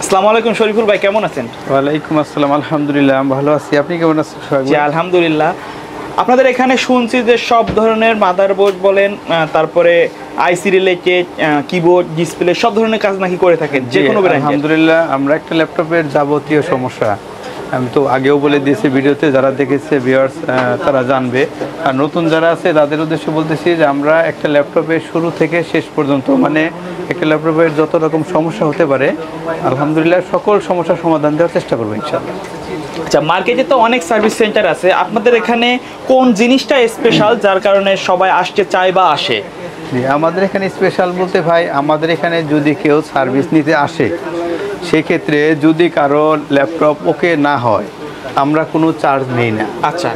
আসসালামু আলাইকুম শরীফুল ভাই, কেমন আছেন? ওয়ালাইকুম আসসালাম, আলহামদুলিল্লাহ আমি ভালো আছি। আপনি কেমন আছেন? জি আলহামদুলিল্লাহ। আপনাদের এখানে শুনছি যে সব ধরনের মাদারবোর্ড বলেন, তারপরে আইসি রিলেটেড, কিবোর্ড, ডিসপ্লে সব ধরনের কাজ নাকি করে থাকেন যে কোনো ব্র্যান্ডের? আলহামদুলিল্লাহ, আমরা একটা ল্যাপটপের যাবতীয় সমস্যা আমি তো আগেও বলে দিয়েছি ভিডিওতে, যারা দেখেছে ভিউয়ার্স তারা জানবে। আর নতুন যারা আছে তাদের উদ্দেশ্যে বলতেছি যে আমরা একটা ল্যাপটপের শুরু থেকে শেষ পর্যন্ত, মানে একটা ল্যাপটপের যত রকম সমস্যা হতে পারে আলহামদুলিল্লাহ সকল সমস্যার সমাধান দেওয়ার চেষ্টা করবো ইনশাআল্লাহ। আচ্ছা, মার্কেটে তো অনেক সার্ভিস সেন্টার আছে, আপনাদের এখানে কোন জিনিসটা স্পেশাল যার কারণে সবাই আসতে চায় বা আসে? আমাদের এখানে স্পেশাল বলতে ভাই, আমাদের এখানে যদি কেউ সার্ভিস নিতে আসে সেক্ষেত্রে যদি কারো ল্যাপটপ ওকে না হয় আমরা কোনো চার্জ নেই না। আচ্ছা,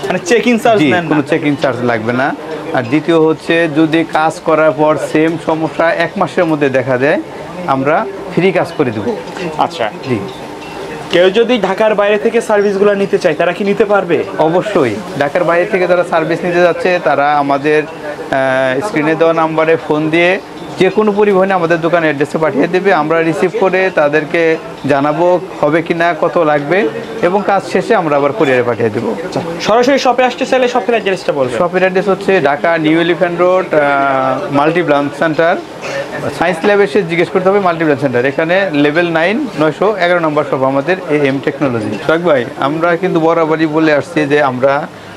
মানে চেক ইন চার্জ নেন না? কোনো চেক ইন চার্জ লাগবে না। আর দ্বিতীয় হচ্ছে যদি কাজ করার পর সেম সমস্যা 1 মাসের মধ্যে দেখা দেয় আমরা ফ্রি কাজ করে দেবো। আচ্ছা জি, কেউ যদি ঢাকার বাইরে থেকে সার্ভিসগুলো নিতে চায় তারা কি নিতে পারবে? অবশ্যই। ঢাকার বাইরে থেকে যারা সার্ভিস নিতে যাচ্ছে তারা আমাদের স্ক্রিনে দেওয়া নাম্বারে ফোন দিয়ে যে কোনো পরিবহনে আমাদের দোকানের অ্যাড্রেসে পাঠিয়ে দেবে, আমরা রিসিভ করে তাদেরকে জানাবো হবে কি না, কত লাগবে, এবং কাজ শেষে আমরা আবার কুরিয়ারে পাঠিয়ে দেবো। সরাসরি শপে আসতে চাইলে শপের অ্যাড্রেসটা বলবেন? শপের অ্যাড্রেস হচ্ছে Dhaka new elephant road, multi branch centre. Science lab এসে জিজ্ঞেস করতে হবে মাল্টি ব্রাঞ্চ সেন্টার, এখানে লেভেল 9 911 নম্বর শপ আমাদের AM টেকনোলজি। সোহাগ ভাই, আমরা কিন্তু বরাবরই বলে আসছি যে আমরা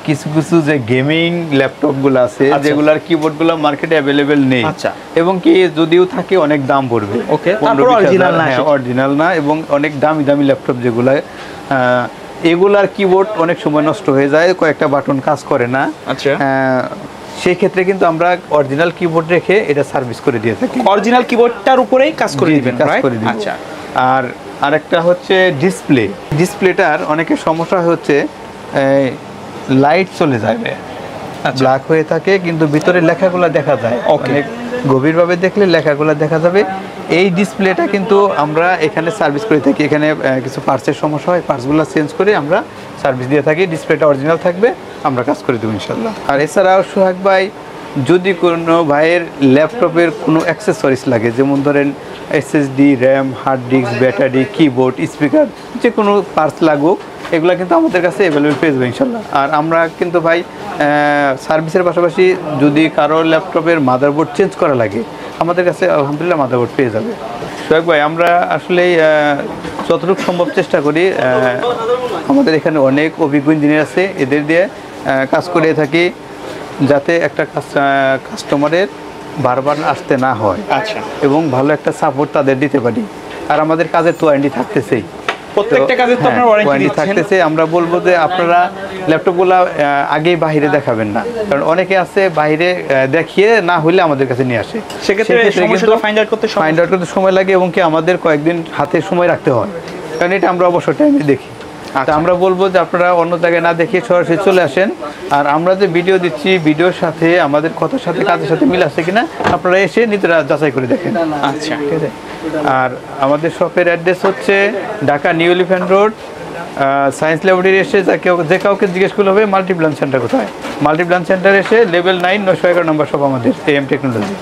কিছু কিছু যে গেমিং ল্যাপটপগুলো আছে যেগুলোর কিবোর্ডগুলো মার্কেটে অ্যাভেলেবেল নেই, আচ্ছা, এবং কি যদিও থাকে অনেক দাম পড়বে, ওকে, তারপর অরিজিনাল না, অরিজিনাল না, এবং অনেক দামি দামি ল্যাপটপ যেগুলো এগুলার কিবোর্ড অনেক সময় নষ্ট হয়ে যায়, কয়েকটা বাটন কাজ করে না। আচ্ছা, সেই ক্ষেত্রে কিন্তু আমরা অরিজিনাল কিবোর্ড রেখে এটা সার্ভিস করে দিয়ে থাকি। অরিজিনাল কিবোর্ডটার উপরেই কাজ করে দিবেন? আচ্ছা, আর আরেকটা হচ্ছে ডিসপ্লেটার অনেকের সমস্যা হচ্ছে লাইট চলে যাবে, ব্ল্যাক হয়ে থাকে কিন্তু ভিতরে লেখাগুলো দেখা যায়, অনেক গভীরভাবে দেখলে লেখাগুলো দেখা যাবে। এই ডিসপ্লেটা কিন্তু আমরা এখানে সার্ভিস করে থাকি, এখানে কিছু পার্টসের সমস্যা হয়, পার্টসগুলো চেঞ্জ করে আমরা সার্ভিস দিয়ে থাকি। ডিসপ্লেটা অরিজিনাল থাকবে, আমরা কাজ করে দেবো ইনশাল্লাহ। আর এছাড়াও সোহাগ ভাই, যদি কোনো ভাইয়ের ল্যাপটপের কোনো অ্যাক্সেসরিজ লাগে, যেমন ধরেন SSD, RAM, hard disk, battery, keyboard, speaker, যে কোনো পার্টস লাগুক এগুলো কিন্তু আমাদের কাছে অ্যাভেলেবেল পেয়ে যাবে ইনশাল্লাহ। আর আমরা কিন্তু ভাই সার্ভিসের পাশাপাশি যদি কারো ল্যাপটপের মাদারবোর্ড চেঞ্জ করা লাগে আমাদের কাছে আলহামদুলিল্লাহ মাদারবোর্ড পেয়ে যাবে। সোহাগ ভাই, আমরা আসলেই যতটুকু সম্ভব চেষ্টা করি, আমাদের এখানে অনেক অভিজ্ঞ ইঞ্জিনিয়ার আছে, এদের দিয়ে কাজ করে থাকি যাতে একটা কাস্টমারের বারবার আসতে না হয়। আচ্ছা, এবং ভালো একটা সাপোর্ট তাদের দিতে পারি। আর আমাদের কাজের তো ওয়ারেন্টি থাকতেছেই, প্রত্যেকটা কাজে তো আপনারা ওয়ারেন্টি থাকতেছে। আমরা বলবো যে আপনারা ল্যাপটপগুলো আগেই বাইরে দেখাবেন না, কারণ অনেকে আছে বাইরে দেখিয়ে না হইলে আমাদের কাছে নিয়ে আসে, সেক্ষেত্রে সমস্যাটা ফাইন্ড আউট করতে সময় লাগে, এবং কি আমাদের কয়েকদিন হাতে সময় রাখতে হয়, কারণ এটা আমরা অবশ্য টাইমে দেখি। আমরা বলবো যে আপনারা অন্য জায়গায় না দেখে সরাসরি চলে আসেন, আর আমরা যে ভিডিও দিচ্ছি ভিডিওর সাথে আমাদের কথার সাথে কাজের সাথে মিল আছে কিনা আপনারা এসে নিজেরা যাচাই করে দেখেন। আচ্ছা, ঠিক আছে। আর আমাদের শপের অ্যাড্রেস হচ্ছে Dhaka new elephant road, science laboratory এসে যে কাউকে জিজ্ঞেস করলে হবে মাল্টি ব্রাঞ্চ সেন্টার কোথায়। মাল্টি ব্রাঞ্চ সেন্টার এসে লেভেল 9 911 নম্বর শপ আমাদের AM টেকনোলজি।